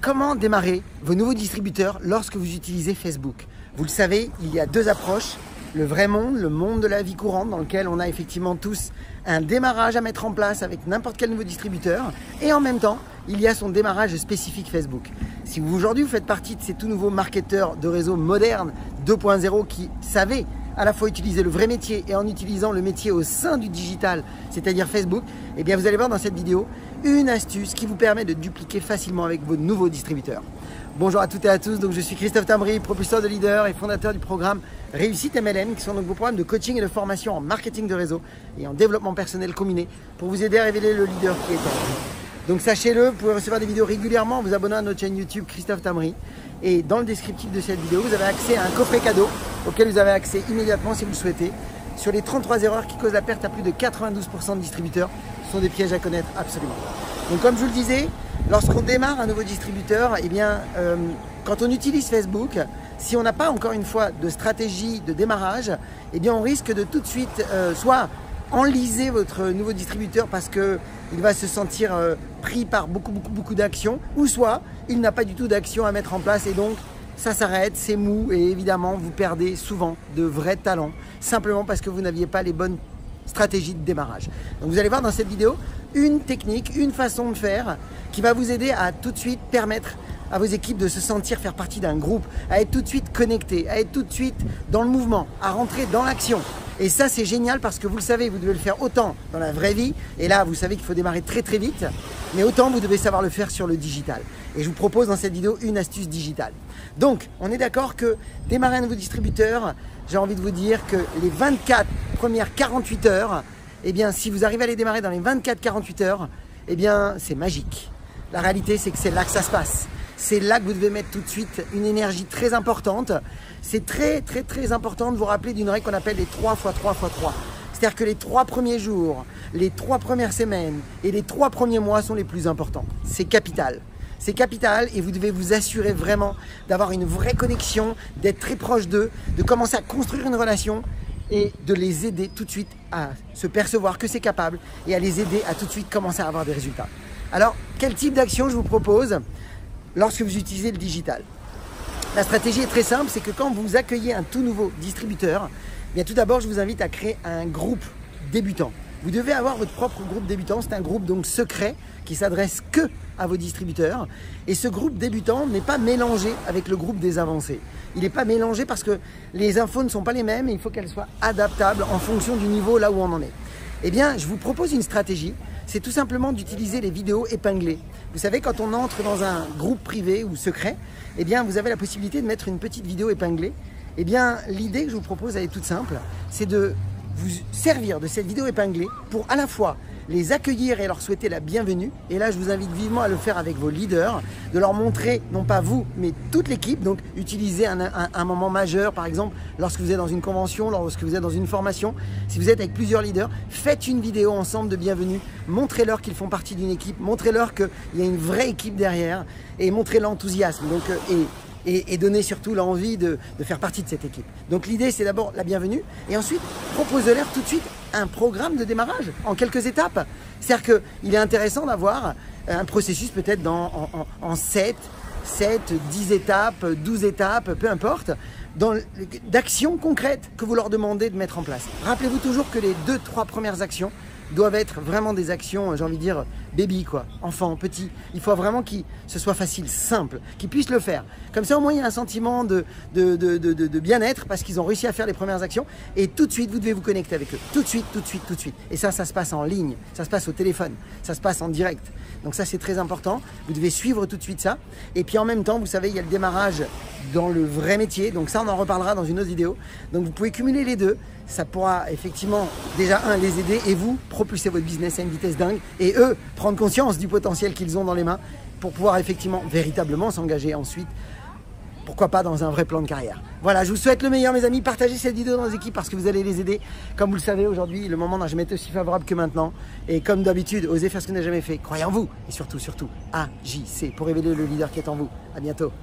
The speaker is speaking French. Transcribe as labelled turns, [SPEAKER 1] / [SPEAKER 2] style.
[SPEAKER 1] comment démarrer vos nouveaux distributeurs lorsque vous utilisez Facebook? Vous le savez, il y a deux approches. Le vrai monde, le monde de la vie courante dans lequel on a effectivement tous un démarrage à mettre en place avec n'importe quel nouveau distributeur. Et en même temps, il y a son démarrage spécifique Facebook. Si vous aujourd'hui vous faites partie de ces tout nouveaux marketeurs de réseau modernes 2.0 qui savaient à la fois utiliser le vrai métier et en utilisant le métier au sein du digital, c'est-à-dire Facebook, eh bien vous allez voir dans cette vidéo une astuce qui vous permet de dupliquer facilement avec vos nouveaux distributeurs. Bonjour à toutes et à tous, donc je suis Christophe Tambry, propulseur de leader et fondateur du programme Réussite MLM, qui sont donc vos programmes de coaching et de formation en marketing de réseau et en développement personnel combiné pour vous aider à révéler le leader qui est en vous. Donc sachez-le, vous pouvez recevoir des vidéos régulièrement en vous abonnant à notre chaîne YouTube Christophe Tambry. Et dans le descriptif de cette vidéo, vous avez accès à un coffret cadeau auquel vous avez accès immédiatement si vous le souhaitez. Sur les 33 erreurs qui causent la perte à plus de 92% de distributeurs, ce sont des pièges à connaître absolument. Donc comme je vous le disais, lorsqu'on démarre un nouveau distributeur, eh bien, quand on utilise Facebook, si on n'a pas encore une fois de stratégie de démarrage, eh bien, on risque de tout de suite soit enliser votre nouveau distributeur parce qu'il va se sentir pris par beaucoup d'actions, ou soit il n'a pas du tout d'action à mettre en place et donc ça s'arrête, c'est mou et évidemment vous perdez souvent de vrais talents simplement parce que vous n'aviez pas les bonnes stratégies de démarrage. Donc vous allez voir dans cette vidéo une technique, une façon de faire qui va vous aider à tout de suite permettre à vos équipes de se sentir faire partie d'un groupe, à être tout de suite connectés, à être tout de suite dans le mouvement, à rentrer dans l'action. Et ça c'est génial parce que vous le savez, vous devez le faire autant dans la vraie vie, et là vous savez qu'il faut démarrer très vite, mais autant vous devez savoir le faire sur le digital. Et je vous propose dans cette vidéo une astuce digitale. Donc on est d'accord que démarrer un nouveau distributeur, j'ai envie de vous dire que les 24 premières 48 heures, eh bien si vous arrivez à les démarrer dans les 24-48 heures, eh bien c'est magique. La réalité c'est que c'est là que ça se passe. C'est là que vous devez mettre tout de suite une énergie très importante. C'est très important de vous rappeler d'une règle qu'on appelle les 3 x 3 x 3. C'est-à-dire que les 3 premiers jours, les 3 premières semaines et les 3 premiers mois sont les plus importants. C'est capital. C'est capital et vous devez vous assurer vraiment d'avoir une vraie connexion, d'être très proche d'eux, de commencer à construire une relation et de les aider tout de suite à se percevoir que c'est capable et à les aider à tout de suite commencer à avoir des résultats. Alors, quel type d'action je vous propose lorsque vous utilisez le digital? La stratégie est très simple, c'est que quand vous accueillez un tout nouveau distributeur, bien tout d'abord je vous invite à créer un groupe débutant. Vous devez avoir votre propre groupe débutant, c'est un groupe donc secret qui s'adresse que à vos distributeurs. Et ce groupe débutant n'est pas mélangé avec le groupe des avancés. Il n'est pas mélangé parce que les infos ne sont pas les mêmes et il faut qu'elles soient adaptables en fonction du niveau là où on en est. Eh bien, je vous propose une stratégie, c'est tout simplement d'utiliser les vidéos épinglées. Vous savez, quand on entre dans un groupe privé ou secret, eh bien, vous avez la possibilité de mettre une petite vidéo épinglée. Eh bien, l'idée que je vous propose, elle est toute simple, c'est de vous servir de cette vidéo épinglée pour à la fois les accueillir et leur souhaiter la bienvenue. Et là, je vous invite vivement à le faire avec vos leaders, de leur montrer, non pas vous, mais toute l'équipe. Donc, utilisez un moment majeur, par exemple, lorsque vous êtes dans une convention, lorsque vous êtes dans une formation. Si vous êtes avec plusieurs leaders, faites une vidéo ensemble de bienvenue. Montrez-leur qu'ils font partie d'une équipe. Montrez-leur qu'il y a une vraie équipe derrière et montrez l'enthousiasme. Donc, et donner surtout l'envie de faire partie de cette équipe. Donc l'idée c'est d'abord la bienvenue et ensuite proposez-leur tout de suite un programme de démarrage en quelques étapes. C'est-à-dire qu'il est intéressant d'avoir un processus peut-être en 7, 10 étapes, 12 étapes, peu importe, d'actions concrètes que vous leur demandez de mettre en place. Rappelez-vous toujours que les 2-3 premières actions doivent être vraiment des actions, j'ai envie de dire, baby quoi, enfant, petit. Il faut vraiment que ce soit facile, simple, qu'ils puissent le faire. Comme ça, au moins, il y a un sentiment de bien-être parce qu'ils ont réussi à faire les premières actions et tout de suite, vous devez vous connecter avec eux. Tout de suite. Et ça se passe en ligne, ça se passe au téléphone, ça se passe en direct. Donc ça, c'est très important. Vous devez suivre tout de suite ça. Et puis en même temps, vous savez, il y a le démarrage dans le vrai métier. Donc ça, on en reparlera dans une autre vidéo. Donc vous pouvez cumuler les deux. Ça pourra effectivement déjà les aider et vous propulser votre business à une vitesse dingue et eux prendre conscience du potentiel qu'ils ont dans les mains pour pouvoir effectivement véritablement s'engager ensuite, pourquoi pas dans un vrai plan de carrière. Voilà, je vous souhaite le meilleur mes amis, partagez cette vidéo dans vos équipes parce que vous allez les aider. Comme vous le savez aujourd'hui, le moment n'a jamais été aussi favorable que maintenant et comme d'habitude, osez faire ce que vous n'avez jamais fait, croyez en vous et surtout, agissez pour révéler le leader qui est en vous. À bientôt.